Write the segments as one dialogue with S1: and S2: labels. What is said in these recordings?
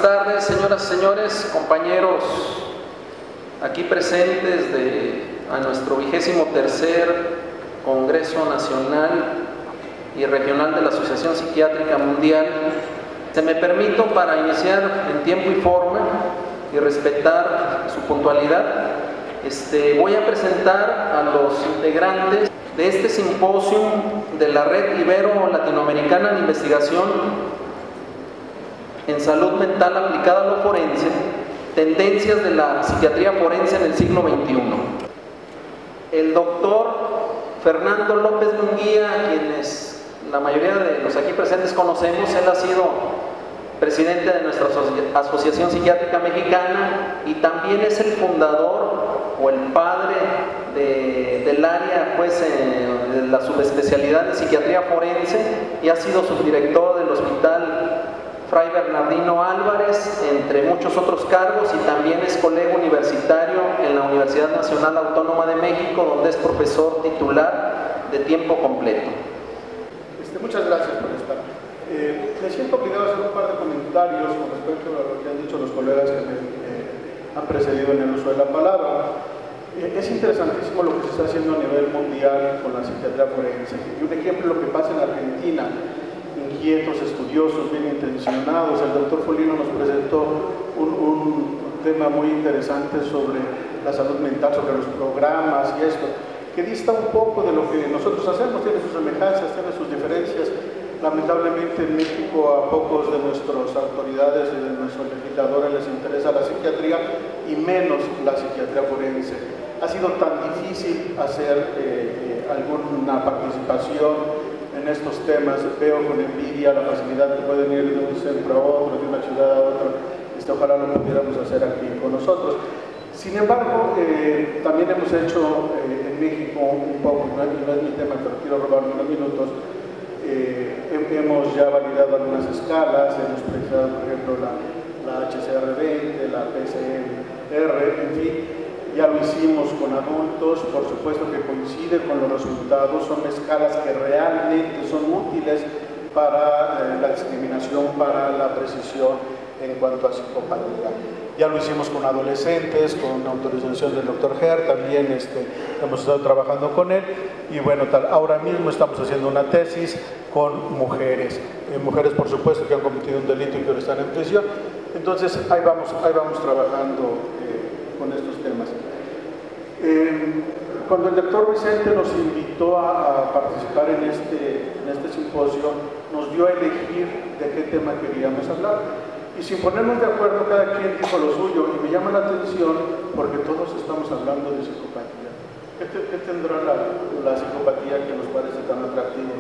S1: tardes, señoras y señores, compañeros aquí presentes a nuestro 23º Congreso Nacional y Regional de la Asociación Psiquiátrica Mundial. Se me permito, para iniciar en tiempo y forma y respetar su puntualidad, voy a presentar a los integrantes de este simposio de la Red Ibero-Latinoamericana de Investigación en Salud Mental Aplicada a lo Forense, tendencias de la psiquiatría forense en el siglo XXI. El doctor Fernando López Munguía, quienes la mayoría de los aquí presentes conocemos, él ha sido presidente de nuestra Asociación Psiquiátrica Mexicana y también es el fundador o el padre del área, de la subespecialidad de psiquiatría forense, y ha sido subdirector del Hospital Fray Bernardino Álvarez, entre muchos otros cargos, y también es colega universitario en la Universidad Nacional Autónoma de México, donde es profesor titular de tiempo completo.
S2: Muchas gracias por estar. Me siento obligado a hacer un par de comentarios con respecto a lo que han dicho los colegas que me han precedido en el uso de la palabra. Es interesantísimo lo que se está haciendo a nivel mundial con la psiquiatría forense. Y un ejemplo, lo que pasa en Argentina. Inquietos, estudiosos, bien intencionados. El doctor Folino nos presentó un tema muy interesante sobre la salud mental, sobre los programas y esto, que dista un poco de lo que nosotros hacemos, tiene sus semejanzas, tiene sus diferencias. Lamentablemente en México a pocos de nuestras autoridades y de nuestros legisladores les interesa la psiquiatría y menos la psiquiatría forense. Ha sido tan difícil hacer alguna participación en estos temas. Veo con envidia la facilidad que pueden ir de un centro a otro, de una ciudad a otra. Ojalá lo pudiéramos hacer aquí con nosotros. Sin embargo, también hemos hecho en México un poco, no es mi tema, pero quiero robarme unos minutos. Hemos ya validado algunas escalas, hemos precisado, por ejemplo, la HCR20, la PCMR, en fin. Ya lo hicimos con adultos, por supuesto que coincide con los resultados, son escalas que realmente son útiles para la discriminación, para la precisión en cuanto a psicopatía. Ya lo hicimos con adolescentes, con autorización del doctor Ger, también hemos estado trabajando con él, y bueno, ahora mismo estamos haciendo una tesis con mujeres, mujeres por supuesto que han cometido un delito y que ahora están en prisión. Entonces ahí vamos trabajando con estos temas. Cuando el doctor Vicente nos invitó a participar en este simposio, nos dio a elegir de qué tema queríamos hablar. Y sin ponernos de acuerdo, cada quien dijo lo suyo, y me llama la atención porque todos estamos hablando de psicopatía. ¿Qué tendrá la psicopatía que nos parece tan atractivo?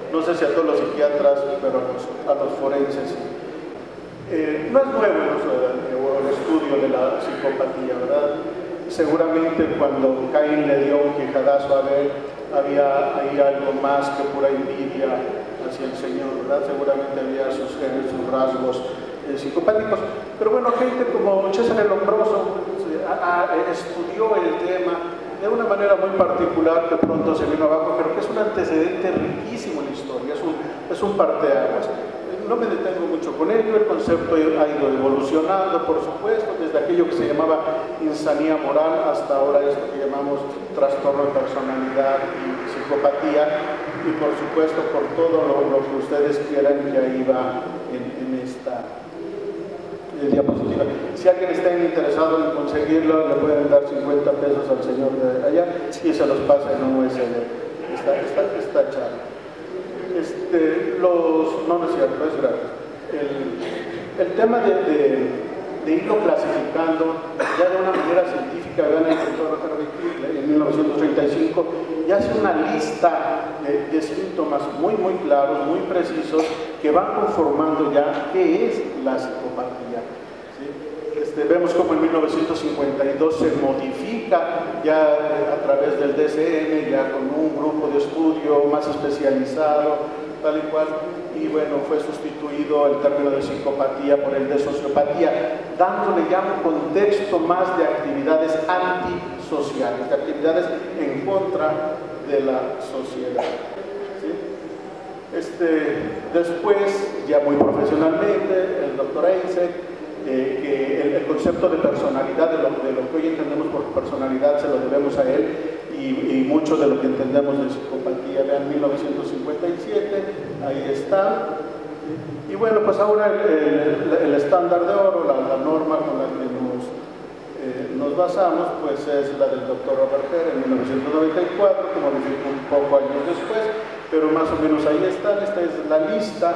S2: No sé si a todos los psiquiatras, pero a los forenses sí. No es nuevo el estudio de la psicopatía, ¿verdad? Seguramente cuando Caín le dio un quijadazo a Abel, había ahí algo más que pura envidia hacia el Señor, ¿verdad? Seguramente había sus genes, sus rasgos psicopáticos. Pero bueno, gente como César el Lombroso estudió el tema de una manera muy particular, que pronto se vino abajo, pero que es un antecedente riquísimo en la historia, es un parteaguas. No me detengo mucho con ello, el concepto ha ido evolucionando, por supuesto, desde aquello que se llamaba insanía moral hasta ahora esto que llamamos trastorno de personalidad y psicopatía, y por supuesto por todo lo que ustedes quieran, que ahí va en esta diapositiva. Si alguien está interesado en conseguirlo, le pueden dar 50 pesos al señor de allá y se los pasa en un USB. Esta charla. No es cierto, es gratis. El tema de irlo clasificando ya de una manera científica, vean el doctor Harvey en 1935, ya hace una lista de síntomas muy claros, muy precisos, que van conformando ya qué es la psicopatía. ¿Sí? Vemos como en 1952 se modifica ya a través del DSM, ya con un grupo de estudio más especializado, tal y cual, y bueno, fue sustituido el término de psicopatía por el de sociopatía, dándole ya un contexto más de actividades antisociales, de actividades en contra de la sociedad. ¿Sí? Después, ya muy profesionalmente, el doctor Einstein que el concepto de personalidad, de lo que hoy entendemos por personalidad, se lo debemos a él, y mucho de lo que entendemos de psicopatía. Vean, 1957, ahí está. Y bueno, pues ahora el estándar de oro, la norma con la que nos basamos, pues es la del doctor Robert Herr en 1994, que modificó un poco años después, pero más o menos ahí está. Esta es la lista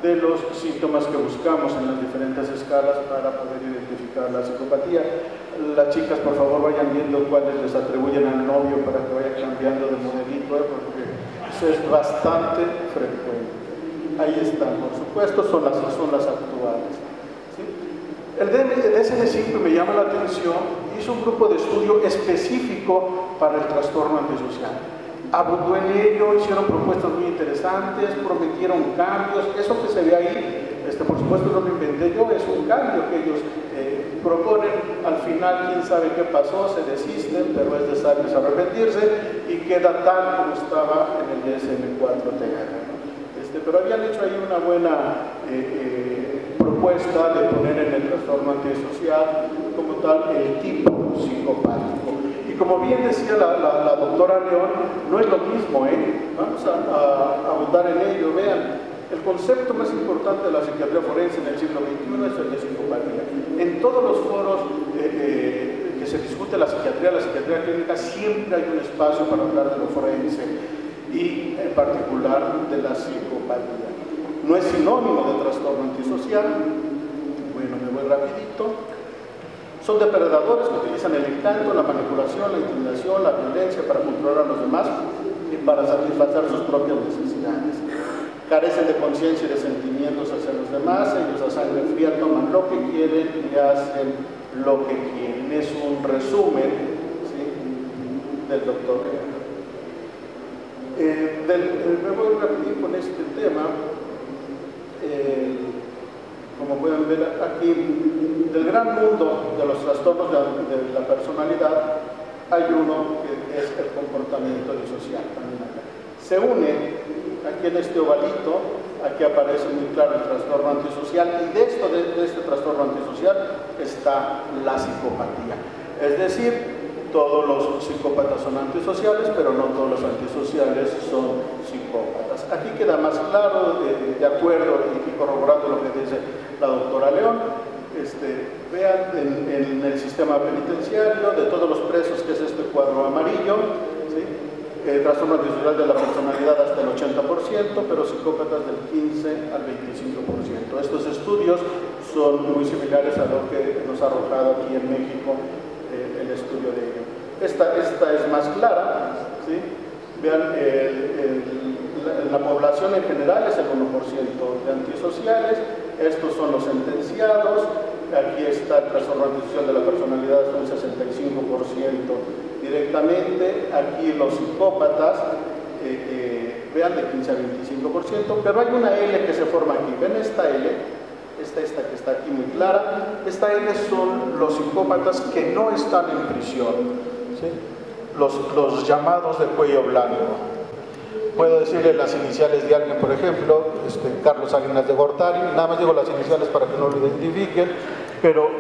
S2: de los síntomas que buscamos en las diferentes escalas para poder identificar la psicopatía. Las chicas, por favor, vayan viendo cuáles les atribuyen al novio para que vaya cambiando de modelito, porque eso es bastante frecuente. Ahí están, por supuesto, son las actuales. ¿Sí? El DSM-5, me llama la atención, hizo un grupo de estudio específico para el trastorno antisocial. Abundó en ello, hicieron propuestas muy interesantes, prometieron cambios. Eso que se ve ahí, por supuesto no lo inventé yo, es un cambio que ellos proponen. Al final, quién sabe qué pasó, se desisten, pero es de sabios arrepentirse y queda tal como estaba en el DSM-4-TR. Pero habían hecho ahí una buena propuesta de poner en el trastorno antisocial como tal el tipo psicopático. Y como bien decía la doctora León, no es lo mismo, vamos a abundar en ello. Vean, el concepto más importante de la psiquiatría forense en el siglo XXI es el de psicopatía. En todos los foros que se discute la psiquiatría clínica, siempre hay un espacio para hablar de lo forense y en particular de la psicopatía. No es sinónimo de trastorno antisocial. Bueno, me voy rapidito. Son depredadores que utilizan el encanto, la manipulación, la intimidación, la violencia para controlar a los demás y para satisfacer sus propias necesidades. Carecen de conciencia y de sentimientos hacia los demás. Ellos a sangre fría toman lo que quieren y hacen lo que quieren. Es un resumen, ¿sí?, del doctor Herr. Me voy a repetir con este tema. Como pueden ver aquí, del gran mundo de los trastornos de la personalidad, hay uno que es el comportamiento disocial. Se une aquí en este ovalito, aquí aparece muy claro el trastorno antisocial, y de este trastorno antisocial está la psicopatía. Es decir, todos los psicópatas son antisociales, pero no todos los antisociales son psicópatas. Aquí queda más claro, de acuerdo y corroborando lo que dice la doctora León. Vean en el sistema penitenciario, de todos los presos, que es este cuadro amarillo, ¿sí?, trastorno antisocial de la personalidad hasta el 80%, pero psicópatas del 15 al 25%. Estos estudios son muy similares a lo que nos ha arrojado aquí en México el estudio de ello. Esta es más clara, ¿sí? Vean, la población en general es el 1% de antisociales. Estos son los sentenciados. Aquí está el trastorno antisocial de la personalidad hasta un 65% directamente. Aquí los psicópatas, vean, de 15 a 25%, pero hay una L que se forma aquí. ¿Ven esta L? Esta que está aquí muy clara. Esta L son los psicópatas que no están en prisión, ¿sí?, los llamados de cuello blanco. Puedo decirle las iniciales de alguien, por ejemplo, Carlos Salinas de Gortari. Nada más digo las iniciales para que no lo identifiquen,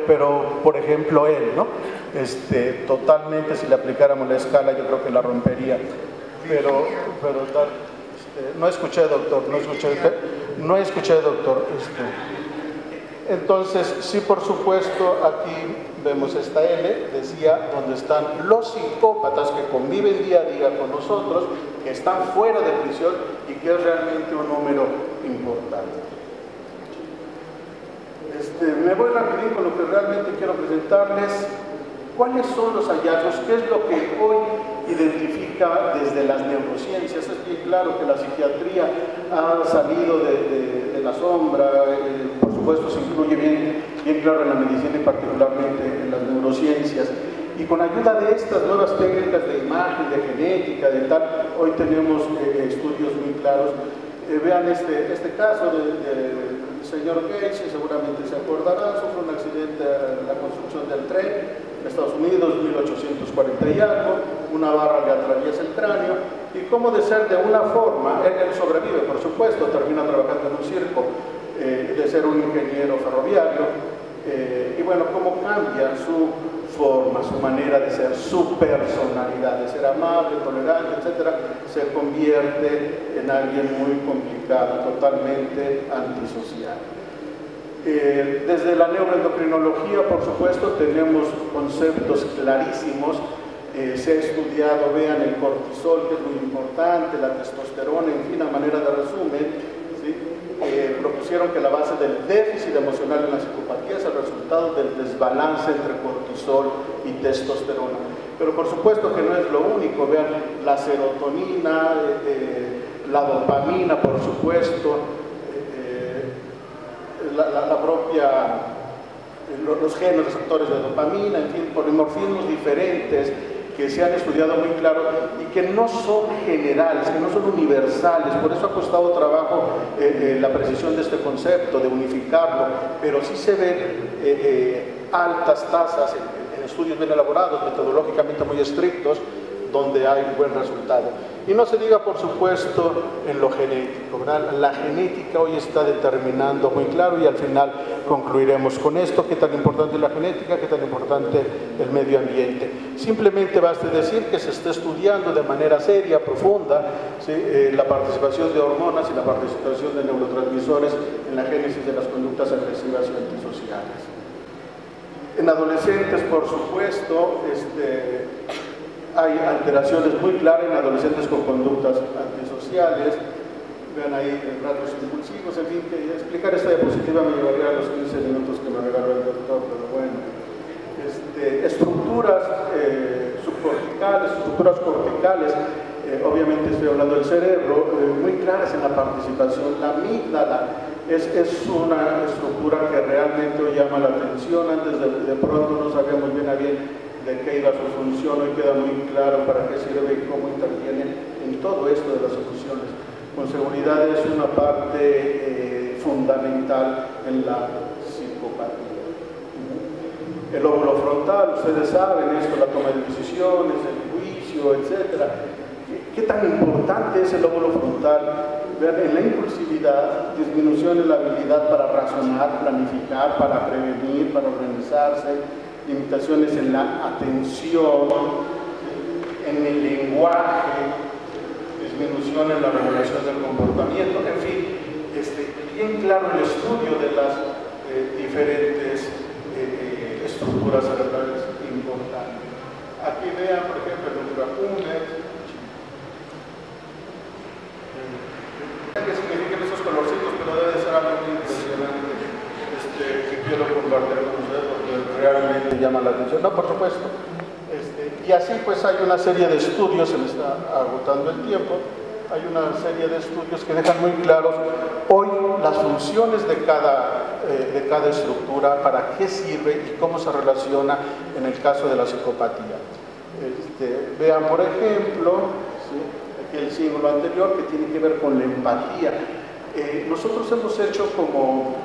S2: pero por ejemplo él, ¿no? Totalmente, si le aplicáramos la escala, yo creo que la rompería. Pero no escuché, doctor, no escuché, doctor. Entonces, sí, por supuesto, aquí vemos esta L, decía, donde están los psicópatas que conviven día a día con nosotros, que están fuera de prisión y que es realmente un número importante. Me voy rapidito con lo que realmente quiero presentarles. ¿Cuáles son los hallazgos? ¿Qué es lo que hoy identifica desde las neurociencias? Es bien claro que la psiquiatría ha salido de la sombra, por supuesto se incluye bien claro en la medicina y particularmente en las neurociencias. Y con ayuda de estas nuevas técnicas de imagen, de genética, de tal, hoy tenemos estudios muy claros. Vean este caso del señor Gates, seguramente se acordarán, sufre un accidente en la construcción del tren en Estados Unidos, 1840 y algo, una barra le atraviesa el cráneo, y como de ser de una forma, él sobrevive, por supuesto, termina trabajando en un circo, de ser un ingeniero ferroviario, y bueno, cómo cambia su forma, su manera de ser, su personalidad, de ser amable, tolerante, etcétera, se convierte en alguien muy complicado, totalmente antisocial. Desde la neuroendocrinología, por supuesto, tenemos conceptos clarísimos. Se ha estudiado, vean, el cortisol, que es muy importante, la testosterona, en fin, a manera de resumen, ¿sí? Propusieron que la base del déficit emocional en la psicopatía es el resultado del desbalance entre cortisol y testosterona. Pero por supuesto que no es lo único, vean, la serotonina, la dopamina, por supuesto, la propia, los genes receptores de dopamina, en fin, polimorfismos diferentes que se han estudiado muy claro y que no son generales, que no son universales. Por eso ha costado trabajo la precisión de este concepto, de unificarlo, pero sí se ven altas tasas en estudios bien elaborados, metodológicamente muy estrictos, donde hay un buen resultado. Y no se diga, por supuesto, en lo genético, ¿verdad? La genética hoy está determinando muy claro, y al final concluiremos con esto: qué tan importante es la genética, qué tan importante el medio ambiente. Simplemente basta decir que se está estudiando de manera seria, profunda, ¿sí? La participación de hormonas y la participación de neurotransmisores en la génesis de las conductas agresivas y antisociales. En adolescentes, por supuesto, hay alteraciones muy claras en adolescentes con conductas antisociales. Vean ahí rasgos impulsivos, en fin, que explicar esta diapositiva me llevaría a los 15 minutos que me regaló el doctor, pero bueno. Estructuras subcorticales, estructuras corticales, obviamente estoy hablando del cerebro, muy claras en la participación. La amígdala es una estructura que realmente hoy llama la atención. Antes de pronto no sabíamos bien a bien de qué iba su función. Hoy queda muy claro para qué sirve y cómo interviene en todo esto de las emociones. Con seguridad es una parte fundamental en la psicopatía. El lóbulo frontal, ustedes saben esto, la toma de decisiones, el juicio, etc. ¿Qué tan importante es el lóbulo frontal? Vean, en la impulsividad, disminución en la habilidad para razonar, planificar, para prevenir, para organizarse, limitaciones en la atención, en el lenguaje, disminución en la regulación del comportamiento, en fin, bien claro el estudio de las diferentes estructuras cerebrales importantes. Aquí vean, por ejemplo, el número Acumen. ¿Qué significan esos colorcitos? Pero debe ser algo muy impresionante que quiero compartir con ustedes porque realmente llama la atención. No, por supuesto. Y así pues hay una serie de estudios, se me está agotando el tiempo, hay una serie de estudios que dejan muy claros hoy las funciones de cada estructura, para qué sirve y cómo se relaciona en el caso de la psicopatía. Vean, por ejemplo, ¿sí? Aquí el símbolo anterior que tiene que ver con la empatía. Nosotros hemos hecho como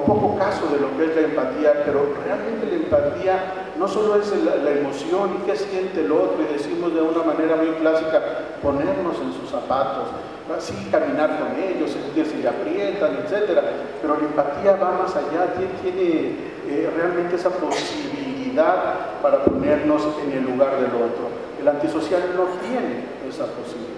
S2: poco caso de lo que es la empatía, pero realmente la empatía no solo es la emoción y qué siente el otro, y decimos de una manera muy clásica, ponernos en sus zapatos, así caminar con ellos, sentir si le aprietan, etc. Pero la empatía va más allá, tiene realmente esa posibilidad para ponernos en el lugar del otro. El antisocial no tiene esa posibilidad.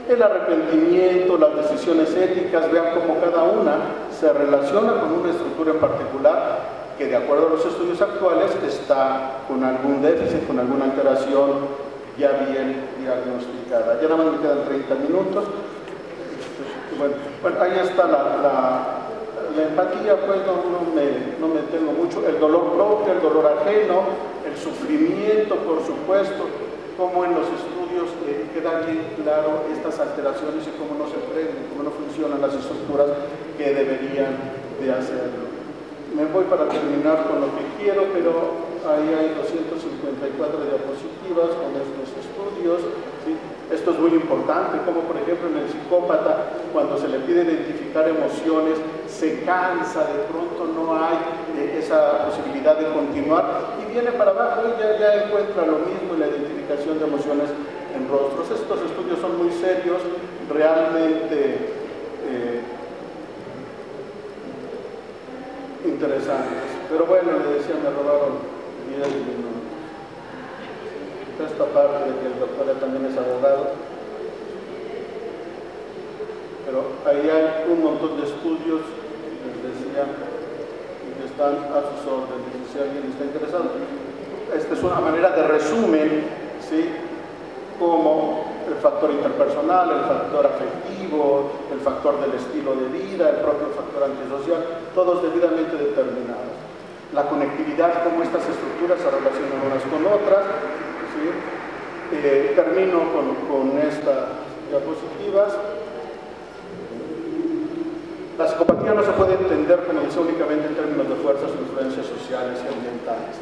S2: El arrepentimiento, las decisiones éticas, vean cómo cada una se relaciona con una estructura en particular que, de acuerdo a los estudios actuales, está con algún déficit, con alguna alteración ya bien diagnosticada. Ya nada más me quedan 30 minutos. Bueno, ahí está la empatía, pues no me tengo mucho. El dolor propio, el dolor ajeno, el sufrimiento, por supuesto, como en los estudios queda bien claro estas alteraciones y cómo no se prenden, cómo no funcionan las estructuras que deberían de hacerlo. Me voy para terminar con lo que quiero, pero ahí hay 254 diapositivas con estos estudios, ¿sí? Esto es muy importante, como por ejemplo en el psicópata, cuando se le pide identificar emociones, se cansa, de pronto no hay esa posibilidad de continuar y viene para abajo y ya encuentra lo mismo en la identificación de emociones en rostros. Estos estudios son muy serios, realmente interesantes. Pero bueno, le decía, me robaron 10 minutos. Esta parte de que el doctor también es abogado, pero ahí hay un montón de estudios, les decía, que están a sus órdenes, si alguien está interesado. Esta es una manera de resumen, ¿sí? Como el factor interpersonal, el factor afectivo, el factor del estilo de vida, el propio factor antisocial, todos debidamente determinados. La conectividad, cómo estas estructuras se relacionan unas con otras, ¿sí? Termino con estas diapositivas. La psicopatía no se puede entender, como dice, únicamente en términos de fuerzas o influencias sociales y ambientales,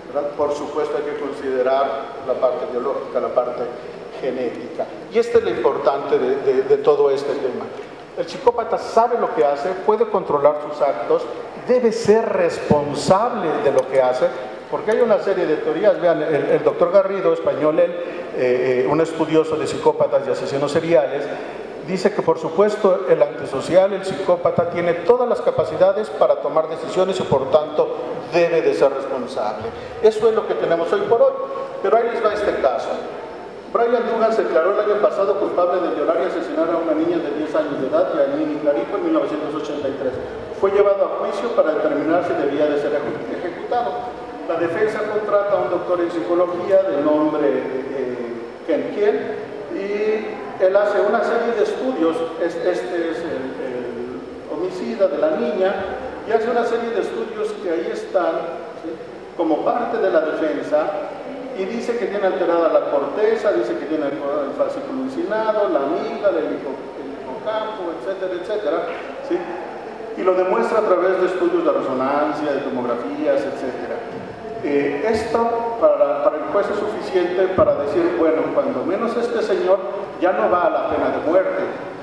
S2: ¿verdad? Por supuesto hay que considerar la parte biológica, la parte genética. Y esto es lo importante de todo este tema. El psicópata sabe lo que hace, puede controlar sus actos, debe ser responsable de lo que hace, porque hay una serie de teorías. Vean, el doctor Garrido, español, un estudioso de psicópatas y asesinos seriales, dice que por supuesto el antisocial, el psicópata, tiene todas las capacidades para tomar decisiones y por tanto debe de ser responsable. Eso es lo que tenemos hoy por hoy. Pero ahí les va este caso. Brian Dugan se declaró el año pasado culpable de violar y asesinar a una niña de 10 años de edad, Yanini Clarijo, en 1983. Fue llevado a juicio para determinar si debía de ser ejecutado. La defensa contrata a un doctor en psicología de nombre Ken Kiel, y él hace una serie de estudios. Este es el homicida de la niña, y hace una serie de estudios que ahí están, ¿sí?, como parte de la defensa, y dice que tiene alterada la corteza, dice que tiene el fascículo uncinado, la amígdala, el hipocampo, etcétera, etcétera, ¿sí? Y lo demuestra a través de estudios de resonancia, de tomografías, etcétera. Esto para el juez es suficiente para decir, bueno, cuando menos este señor ya no va a la pena de muerte,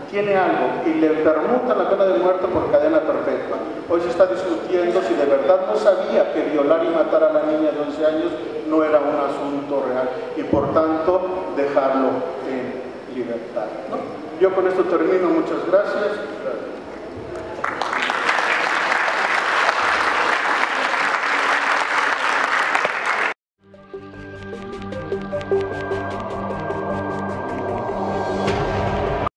S2: tiene algo, y le permutan la pena de muerte por cadena perpetua. Hoy se está discutiendo si de verdad no sabía que violar y matar a la niña de 11 años no era un asunto real, y por tanto dejarlo en libertad, ¿no? Yo con esto termino, muchas gracias.